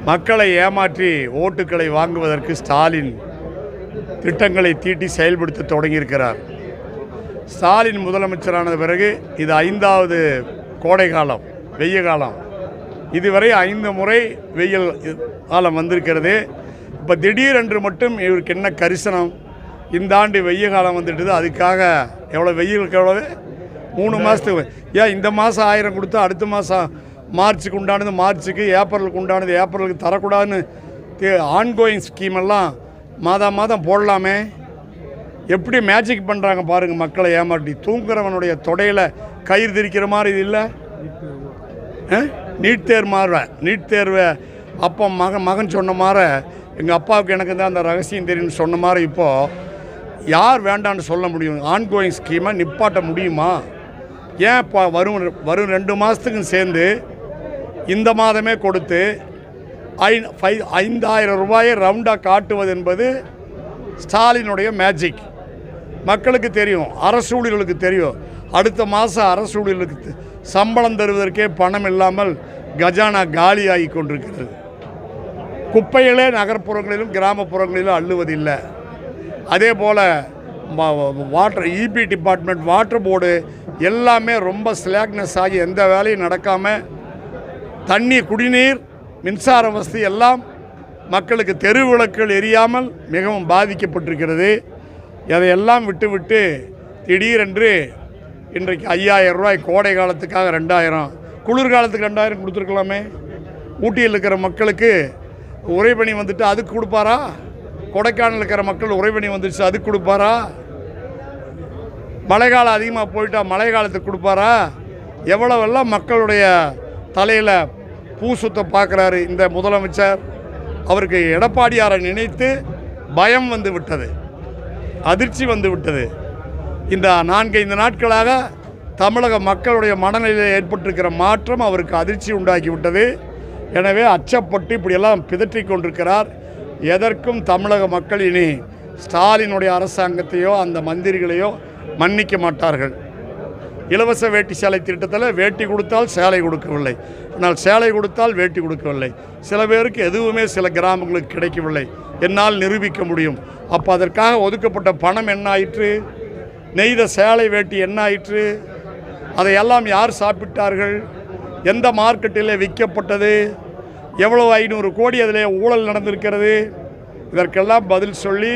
மக்களை ஏமாற்றி ஓட்டுக்களை வாங்குவதற்கு ஸ்டாலின் திட்டங்களை தீட்டி செயல்படுத்த தொடங்கியிருக்கிறார். ஸ்டாலின் முதலமைச்சரான பிறகு இது 5வது கோடை காலம், வெய்ய காலம். இதுவரை 5 முறை வெயில் காலம் வந்திருக்கிறது. இப்போ திடீரென்று மட்டும் இவருக்கு என்ன கரிசனம்? இந்த ஆண்டு வெய்ய காலம் வந்துட்டுது, அதுக்காக எவ்வளோ வெயிலுக்கு எவ்வளவு 3 மாதத்துக்கு ஏன் இந்த மாதம் 1000 கொடுத்தா அடுத்த மாதம் மார்ச்சுக்கு உண்டானது மார்ச்சுக்கு, ஏப்ரலுக்கு உண்டானது ஏப்ரலுக்கு தரக்கூடாதுன்னு ஆன்கோயிங் ஸ்கீமெல்லாம் மாதம் போடலாமே. எப்படி மேஜிக் பண்ணுறாங்க பாருங்கள், மக்களை ஏமாட்டி. தூங்குறவனுடைய தொடையில் கயிறு திரிக்கிற மாதிரி இது இல்லை. நீட் தேர்வை அப்போ மகன் சொன்ன மாதிரி எங்கள் அப்பாவுக்கு எனக்கு தான் அந்த ரகசியம் தெரியும்னு சொன்ன மாதிரி இப்போது யார் வேண்டான்னு சொல்ல முடியும்? ஆன்கோயிங் ஸ்கீமை நிப்பாட்ட முடியுமா? ஏன் இப்போ வரும் 2 மாதத்துக்கும் சேர்ந்து இந்த மாதமே கொடுத்து 5000 ரூபாயை ரவுண்டாக காட்டுவது என்பது ஸ்டாலினுடைய மேஜிக். மக்களுக்கு தெரியும், அரசு ஊழியர்களுக்கு தெரியும். அடுத்த மாதம் அரசு ஊழியர்களுக்கு சம்பளம் தருவதற்கே பணம் இல்லாமல் கஜானா காலியாகி கொண்டிருக்கிறது. குப்பைகளே நகர்ப்புறங்களிலும் கிராமப்புறங்களிலும் அள்ளுவதில்லை. அதே போல் water EB department, water board எல்லாமே ரொம்ப ஸ்லாக்னஸ் ஆகி எந்த வேலையும் நடக்காமல் தண்ணி, குடிநீர், மின்சார வசதி எல்லாம் மக்களுக்கு தெரு விளக்குகள் எரியாமல் மிகவும் பாதிக்கப்பட்டிருக்கிறது. அதையெல்லாம் விட்டு திடீரென்று இன்றைக்கு 5000 ரூபாய் கோடை காலத்துக்காக 2000, குளிர்காலத்துக்கு 2000 கொடுத்துருக்கலாமே. ஊட்டியில் இருக்கிற மக்களுக்கு உறைபனி வந்துட்டு அதுக்கு கொடுப்பாரா? கொடைக்கானல் இருக்கிற மக்கள் உறைபனி வந்துடுச்சு அதுக்கு கொடுப்பாரா? மழை காலம் அதிகமாக போயிட்டா மழை காலத்துக்கு கொடுப்பாரா? எவ்வளவெல்லாம் மக்களுடைய தலையில் பூ சுத்த பார்க்குறாரு இந்த முதலமைச்சர். அவருக்கு எடப்பாடியாரை நினைத்து பயம் வந்து விட்டது, அதிர்ச்சி வந்து விட்டது. இந்த 4-5 நாட்களாக தமிழக மக்களுடைய மனநிலையில் ஏற்பட்டிருக்கிற மாற்றம் அவருக்கு அதிர்ச்சி உண்டாக்கி விட்டது. எனவே அச்சப்பட்டு இப்படியெல்லாம் பிதற்றிக் கொண்டிருக்கிறார். எதற்கும் தமிழக மக்கள் இனி ஸ்டாலினுடைய அரசாங்கத்தையோ அந்த மந்திரிகளையோ மன்னிக்க மாட்டார்கள். இலவச வேட்டி சேலை திட்டத்தில் வேட்டி கொடுத்தால் சேலை கொடுக்கவில்லை, ஆனால் சேலை கொடுத்தால் வேட்டி கொடுக்கவில்லை. சில பேருக்கு எதுவுமே சில கிராமங்களுக்கு கிடைக்கவில்லை, என்னால் நிரூபிக்க முடியும். அப்போ அதற்காக ஒதுக்கப்பட்ட பணம் என்ன ஆயிற்று? நெய்த சேலை வேட்டி என்ன ஆயிற்று? அதையெல்லாம் யார் சாப்பிட்டார்கள்? எந்த மார்க்கெட்டில் விற்கப்பட்டது? எவ்வளவு 500 கோடி அதில் ஊழல் நடந்திருக்கிறது? இதற்கெல்லாம் பதில் சொல்லி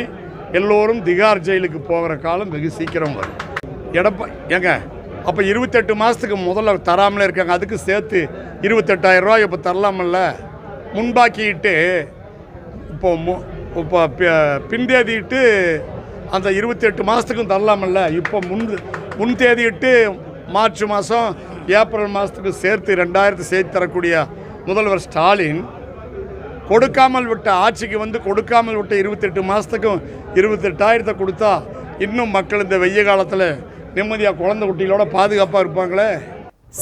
எல்லோரும் திகார் ஜெயிலுக்கு போகிற காலம் வெகு சீக்கிரம் வரும். ஏங்க அப்போ 28 மாதத்துக்கு முதல்ல தராமலே இருக்காங்க, அதுக்கு சேர்த்து 28000 ரூபாய் இப்போ தரலாமல்ல? முன்பாக்கிட்டு இப்போ பின்தேதிட்டு அந்த 28 மாதத்துக்கும் தரலாமல்ல? இப்போ முன் தேதியிட்டு மார்ச் மாதம் ஏப்ரல் மாதத்துக்கு சேர்த்து 2000 சேர்த்து தரக்கூடிய முதல்வர் ஸ்டாலின் கொடுக்காமல் விட்ட ஆட்சிக்கு வந்து கொடுக்காமல் விட்ட 28 மாதத்துக்கும் 28000 கொடுத்தா இன்னும் மக்கள் இந்த வெய்ய காலத்தில் நிம்மதியாக குழந்தை குட்டிகளோட பாதுகாப்பாக இருப்பாங்களே.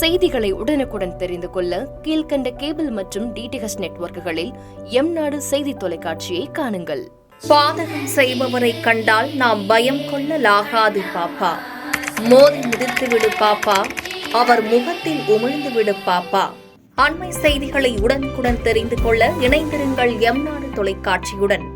செய்திகளை உடனுக்குடன் தெரிந்து கொள்ள கீழ்கண்ட கேபிள் மற்றும் டிடிஹெச் நெட்வொர்க்குகளில் எம்நாடு செய்தி தொலைக்காட்சியை காணுங்கள். பாதகம் செய்பவரை கண்டால் நாம் பயம் கொள்ளலாகாது பாப்பா. மோதி மிதித்து விடு பாப்பா, அவர் முகத்தில் உமிழ்ந்து விடு பாப்பா. அண்மை செய்திகளை உடனுக்குடன் தெரிந்து கொள்ள இணைந்திருங்கள் எம்நாடு தொலைக்காட்சியுடன்.